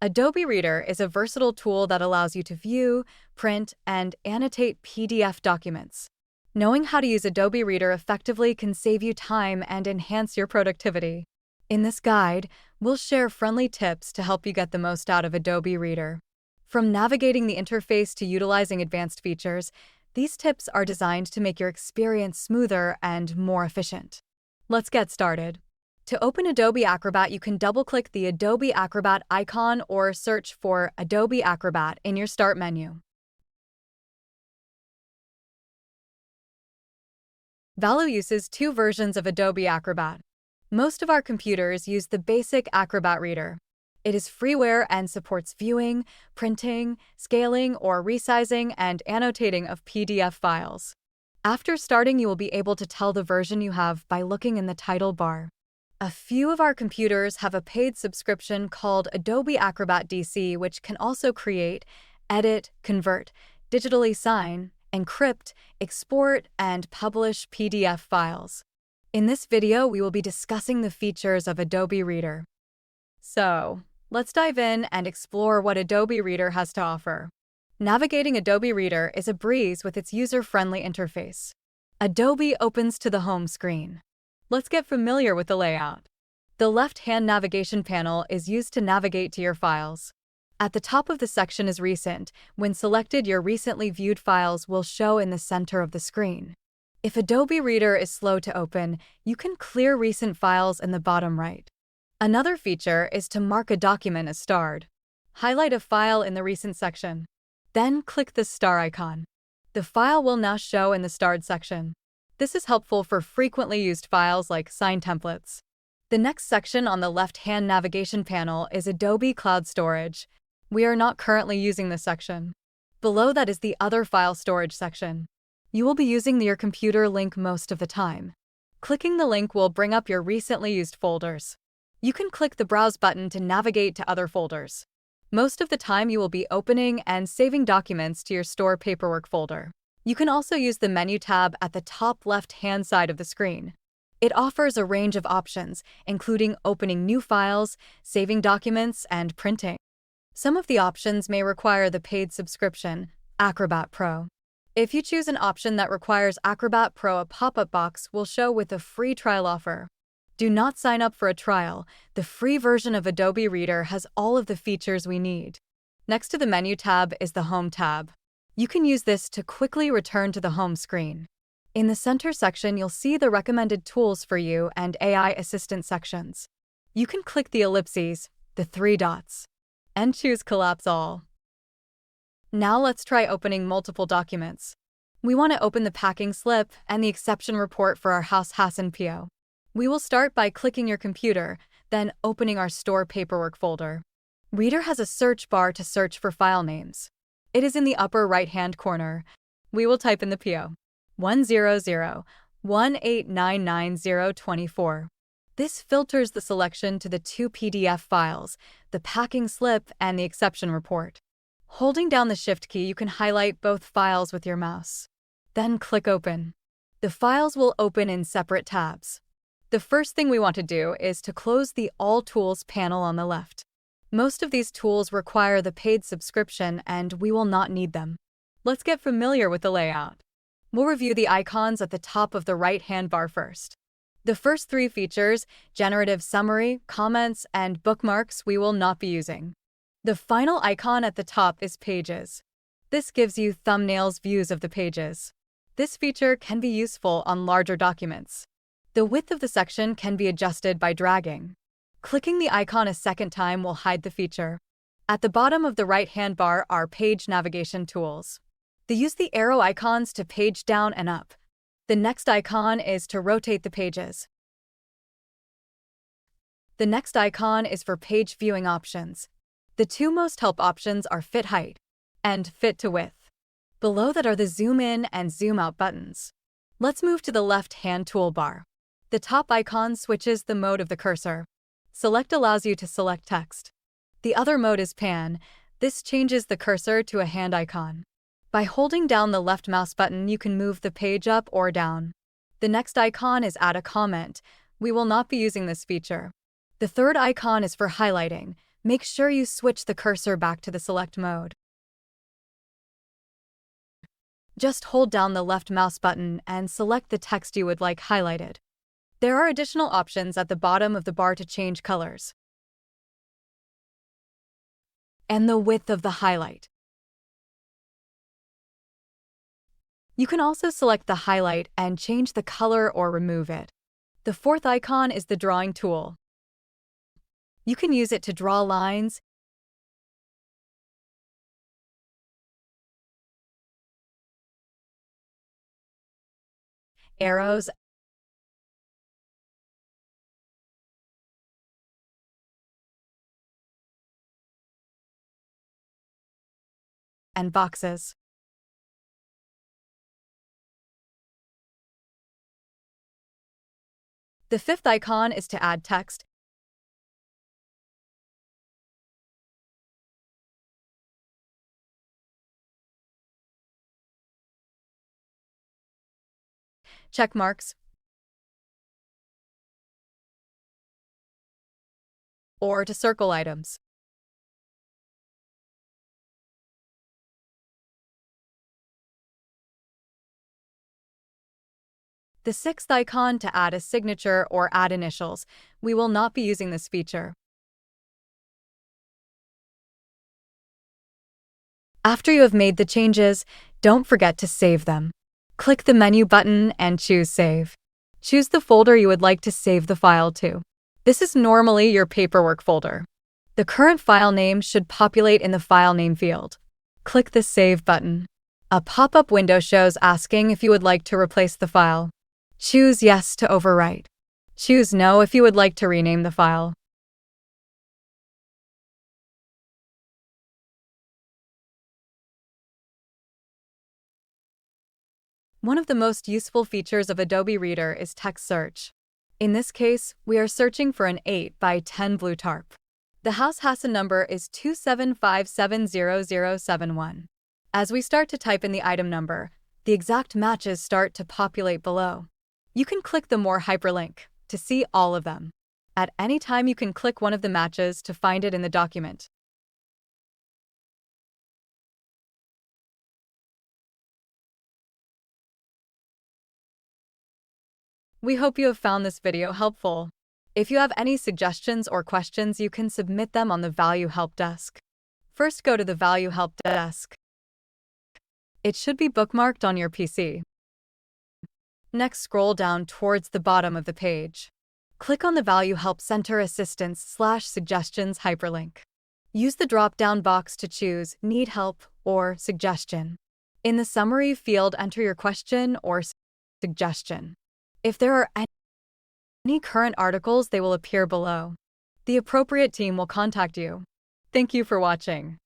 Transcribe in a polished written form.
Adobe Reader is a versatile tool that allows you to view, print, and annotate PDF documents. Knowing how to use Adobe Reader effectively can save you time and enhance your productivity. In this guide, we'll share friendly tips to help you get the most out of Adobe Reader. From navigating the interface to utilizing advanced features, these tips are designed to make your experience smoother and more efficient. Let's get started. To open Adobe Acrobat, you can double-click the Adobe Acrobat icon or search for Adobe Acrobat in your Start menu. Valu uses two versions of Adobe Acrobat. Most of our computers use the basic Acrobat Reader. It is freeware and supports viewing, printing, scaling, or resizing and annotating of PDF files. After starting, you will be able to tell the version you have by looking in the title bar. A few of our computers have a paid subscription called Adobe Acrobat DC, which can also create, edit, convert, digitally sign, encrypt, export, and publish PDF files. In this video, we will be discussing the features of Adobe Reader. So, let's dive in and explore what Adobe Reader has to offer. Navigating Adobe Reader is a breeze with its user-friendly interface. Adobe opens to the home screen. Let's get familiar with the layout. The left-hand navigation panel is used to navigate to your files. At the top of the section is Recent. When selected, your recently viewed files will show in the center of the screen. If Adobe Reader is slow to open, you can clear recent files in the bottom right. Another feature is to mark a document as starred. Highlight a file in the Recent section. Then click the star icon. The file will now show in the starred section. This is helpful for frequently used files like sign templates. The next section on the left-hand navigation panel is Adobe Cloud Storage. We are not currently using this section. Below that is the Other File Storage section. You will be using your computer link most of the time. Clicking the link will bring up your recently used folders. You can click the Browse button to navigate to other folders. Most of the time, you will be opening and saving documents to your Store Paperwork folder. You can also use the Menu tab at the top left-hand side of the screen. It offers a range of options, including opening new files, saving documents, and printing. Some of the options may require the paid subscription, Acrobat Pro. If you choose an option that requires Acrobat Pro, a pop-up box will show with a free trial offer. Do not sign up for a trial. The free version of Adobe Reader has all of the features we need. Next to the Menu tab is the Home tab. You can use this to quickly return to the home screen. In the center section, you'll see the recommended tools for you and AI assistant sections. You can click the ellipses, the three dots, and choose Collapse All. Now let's try opening multiple documents. We want to open the packing slip and the exception report for our house Hassan PO. We will start by clicking your computer, then opening our Store Paperwork folder. Reader has a search bar to search for file names. It is in the upper right-hand corner. We will type in the PO 10018999024. This filters the selection to the two PDF files, the packing slip and the exception report. Holding down the Shift key, you can highlight both files with your mouse. Then click Open. The files will open in separate tabs. The first thing we want to do is to close the All Tools panel on the left. Most of these tools require the paid subscription, and we will not need them. Let's get familiar with the layout. We'll review the icons at the top of the right-hand bar first. The first three features, generative summary, comments, and bookmarks, we will not be using. The final icon at the top is Pages. This gives you thumbnails views of the pages. This feature can be useful on larger documents. The width of the section can be adjusted by dragging. Clicking the icon a second time will hide the feature. At the bottom of the right-hand bar are page navigation tools. Use the arrow icons to page down and up. The next icon is to rotate the pages. The next icon is for page viewing options. The two most help options are Fit Height and Fit to Width. Below that are the Zoom In and Zoom Out buttons. Let's move to the left-hand toolbar. The top icon switches the mode of the cursor. Select allows you to select text. The other mode is Pan. This changes the cursor to a hand icon. By holding down the left mouse button, you can move the page up or down. The next icon is Add a Comment. We will not be using this feature. The third icon is for highlighting. Make sure you switch the cursor back to the select mode. Just hold down the left mouse button and select the text you would like highlighted. There are additional options at the bottom of the bar to change colors and the width of the highlight. You can also select the highlight and change the color or remove it. The fourth icon is the drawing tool. You can use it to draw lines, arrows, and boxes. The fifth icon is to add text. Check marks, or to circle items. The sixth icon to add a signature or add initials. We will not be using this feature. After you have made the changes, don't forget to save them. Click the menu button and choose Save. Choose the folder you would like to save the file to. This is normally your paperwork folder. The current file name should populate in the file name field. Click the Save button. A pop-up window shows asking if you would like to replace the file. Choose Yes to overwrite. Choose No if you would like to rename the file. One of the most useful features of Adobe Reader is text search. In this case, we are searching for an 8 by 10 blue tarp. The house HACCP number is 275700071. As we start to type in the item number, the exact matches start to populate below. You can click the More hyperlink to see all of them. At any time, you can click one of the matches to find it in the document. We hope you have found this video helpful. If you have any suggestions or questions, you can submit them on the Valu Help Desk. First, go to the Valu Help Desk. It should be bookmarked on your PC. Next, scroll down towards the bottom of the page. Click on the Valu Help Center Assistance/Suggestions hyperlink. Use the drop-down box to choose Need Help or Suggestion. In the summary field, enter your question or suggestion. If there are any current articles, they will appear below. The appropriate team will contact you. Thank you for watching.